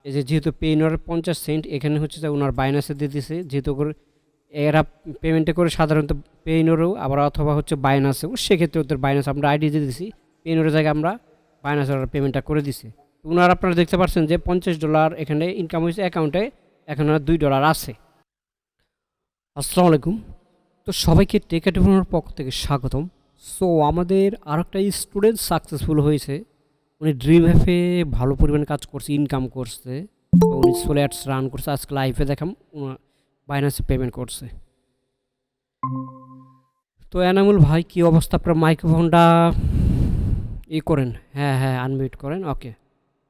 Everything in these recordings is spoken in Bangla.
এই যে যেহেতু পেইনর 50 সেন্ট এখানে হচ্ছে যে ওনার বাইনাসে দিয়ে দিছে, যেহেতু এরা পেমেন্টে করে সাধারণত পেইনরও আবার অথবা হচ্ছে বাইনাসেও, সেক্ষেত্রে ওদের বাইনাস আমরা আইডি দিয়ে দিছি, পেইনরের জায়গায় আমরা বাইনাস পেমেন্টটা করে দিছি। ওনার আপনারা দেখতে পাচ্ছেন যে $50 এখানে ইনকাম হয়েছে অ্যাকাউন্টে, এখন আর $2 আছে। আসসালামু আলাইকুম। তো সবাইকে টেকাটিভের পক্ষ থেকে স্বাগতম। সো আমাদের আরেকটা স্টুডেন্ট সাকসেসফুল হয়েছে, উনি ড্রিম অ্যাপে ভালো পরিমাণে কাজ করছে, ইনকাম করছে। তো উনি সোলো অ্যাডস রান করছে, আজকে লাইভে দেখাম বাইন্যান্সে পেমেন্ট করছে। তো এনামুল ভাই, কি অবস্থা? আপনার মাইক্রোফোনটা করেন, হ্যাঁ হ্যাঁ আনমিউট করেন। ওকে,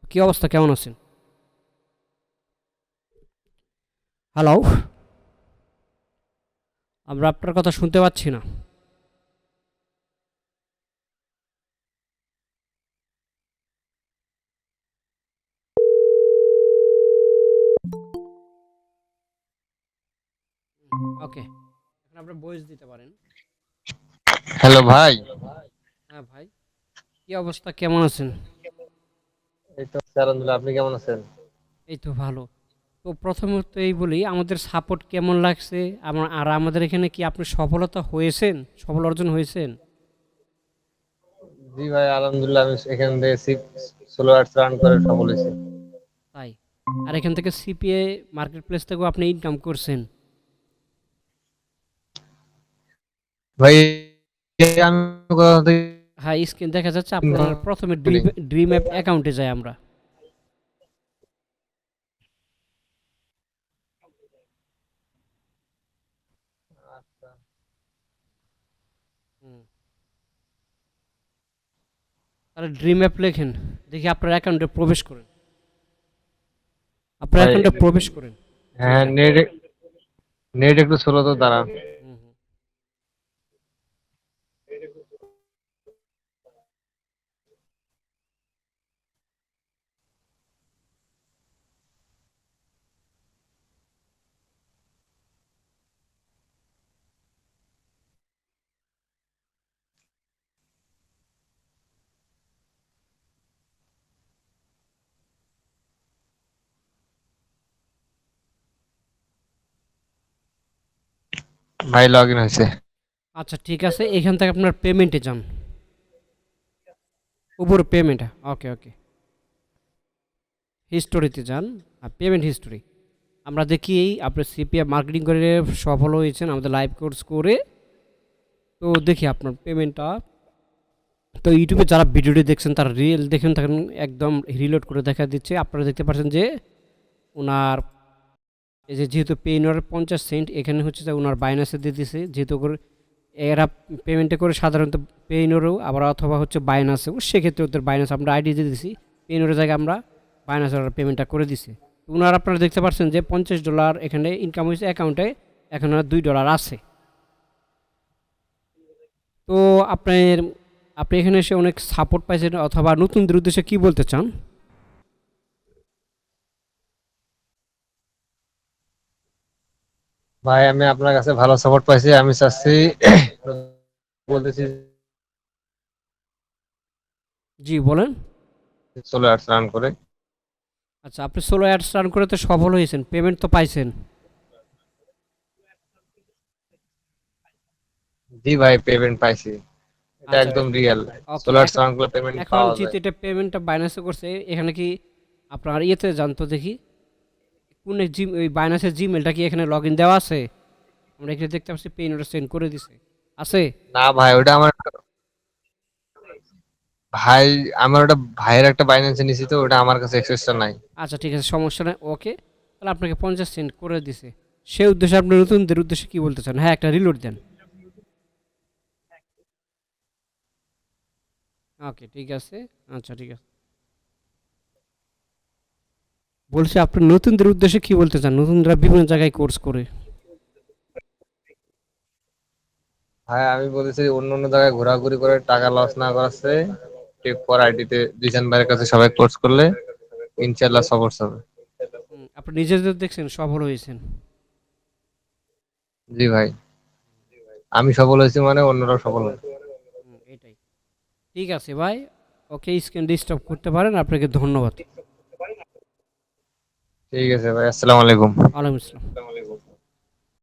কি অবস্থা, কেমন আছেন? হ্যালো, আমরা আপনার কথা শুনতে পাচ্ছি না। ওকে, এখন আপনার ভয়েস দিতে পারেন। হ্যালো ভাই। হ্যাঁ ভাই, কি অবস্থা, কেমন আছেন? এই তো আলহামদুলিল্লাহ, আপনি কেমন আছেন? এই তো ভালো। তো প্রথমত এই বলি, আমাদের সাপোর্ট কেমন লাগছে, আর আমাদের এখানে কি আপনি সফলতা হয়েছেন, সফল অর্জন হয়েছেন? জি ভাই, আলহামদুলিল্লাহ আমি এখান থেকে সোলো আর্টস রান করে সফল হয়েছি। তাই? আর এখান থেকে সিপিএ মার্কেট প্লেস থেকেও আপনি ইনকাম করছেন? ভাই আমি কোথা থেকে হ্যাঁ, স্ক্রিন দেখা যাচ্ছে আপনার। income প্রথমে করি? ড্রিম অ্যাপ অ্যাকাউন্টে যাই আমরা। হুম, তাহলে ড্রিম অ্যাপ লেখেন, দেখি আপনার অ্যাকাউন্টে প্রবেশ করেন, আপনার ভাই অ্যাকাউন্টে প্রবেশ করেন। জি হ্যাঁ, যান। নেট নেট একটু স্লো তো দাঁড়া। হুম হুম। ভাই লগ ইন হয়েছে। আচ্ছা ঠিক আছে, এখান থেকে আপনার পেমেন্টে যান, উপরে পেমেন্ট। ওকে ওকে, হিস্টোরিতে যান, আর পেমেন্ট হিস্টোরি আমরা দেখি আপনি সিপিএ মার্কেটিং করে সফল হয়েছেন আমাদের লাইভ কোর্স করে। তো দেখি আপনার পেমেন্টটা। তো ইউটিউবে যারা ভিডিওটি দেখছেন তারা রিয়েল দেখেন তখন একদম রিলোড করে দেখা দিচ্ছে, আপনারা দেখতে পাচ্ছেন যে ওনার এই যে যেহেতু পেইনর 50 সেন্ট এখানে হচ্ছে যে ওনার বাইনাসে দিয়ে দিছে, যেহেতু এরা পেমেন্টে করে সাধারণত পেইনরও আবার অথবা হচ্ছে বাইনাসেও, সেক্ষেত্রে ওদের বাইনাস আমরা আইডি দিয়ে দিছি, পেইনরের জায়গায় আমরা বাইনাস পেমেন্টটা করে দিছি। ওনার আপনারা দেখতে পাচ্ছেন যে $50 এখানে ইনকাম হয়েছে অ্যাকাউন্টে, এখন আর $2 আছে। তো আপনার আপনি এখানে এসে অনেক সাপোর্ট পাইছেন, অথবা নতুনদের উদ্দেশ্যে কি বলতে চান? ভাই আমি আপনার কাছে ভালো সাপোর্ট পাইছি, আমি চাচ্ছি বলতেছি জি বলেন। সোলো আর্টস রান করে। আচ্ছা, আপনি সোলো অ্যাডস রান করে তো সফল হয়েছেন, পেমেন্ট তো পাইছেন? জি ভাই, পেমেন্ট পাইছি, এটা আচ্ছা একদম রিয়েল। ওকে, সোলো আর্টস রান করলে পেমেন্ট এখন পাওয়া যেহেতু যায়। এটা পেমেন্টটা বাইনাসে করছে, এখানে কি আপনার ইয়েতে জানতো দেখি কোন ওই বাইনাসের জিমেলটা কি এখানে লগ ইন দেওয়া আছে? আমরা এখানে দেখতে পাচ্ছি পেন ওটা সেন্ড করে দিছে, আছে? না ভাই, ওটা আমার ভাই, আমার ওটা ভাইয়ের একটা বাইন্যান্সে নিছি, তো ওটা আমার কাছে অ্যাক্সেসটা নাই। আচ্ছা ঠিক আছে, সমস্যা নেই। ওকে, তাহলে আপনাকে 50 সেন্ট করে দিছে। সে উদ্দেশ্যে আপনি নতুনদের উদ্দেশ্যে কি বলতে চান? হ্যাঁ, একটা রিলোড দেন। ওকে ঠিক আছে। আচ্ছা ঠিক আছে, বলছি আপনি নতুনদের উদ্দেশ্যে কি বলতে চান? নতুনরা বিভিন্ন জায়গায় কোর্স করে। ভাই আমি বলেছি অন্য অন্য জায়গায় ঘোরাঘুরি করে টাকা লস না করাচ্ছে, টেক ফর আইডিতে জিসান ভাইয়ের কাছে সবাই কোর্স করলে ইনশাল্লাহ সফল হবে। আপনি নিজেদের দেখছেন সফল হয়েছেন। জি ভাই, আমি সফল হয়েছি মানে অন্যরাও সফল হবে। এটাই ঠিক আছে ভাই। ওকে, স্ক্রিন ডিস্টার্ব করতে পারেন, আপনাকে ধন্যবাদ। ঠিক আছে ভাই, আসসালামু আলাইকুম। ওয়ালাইকুম আসসালাম।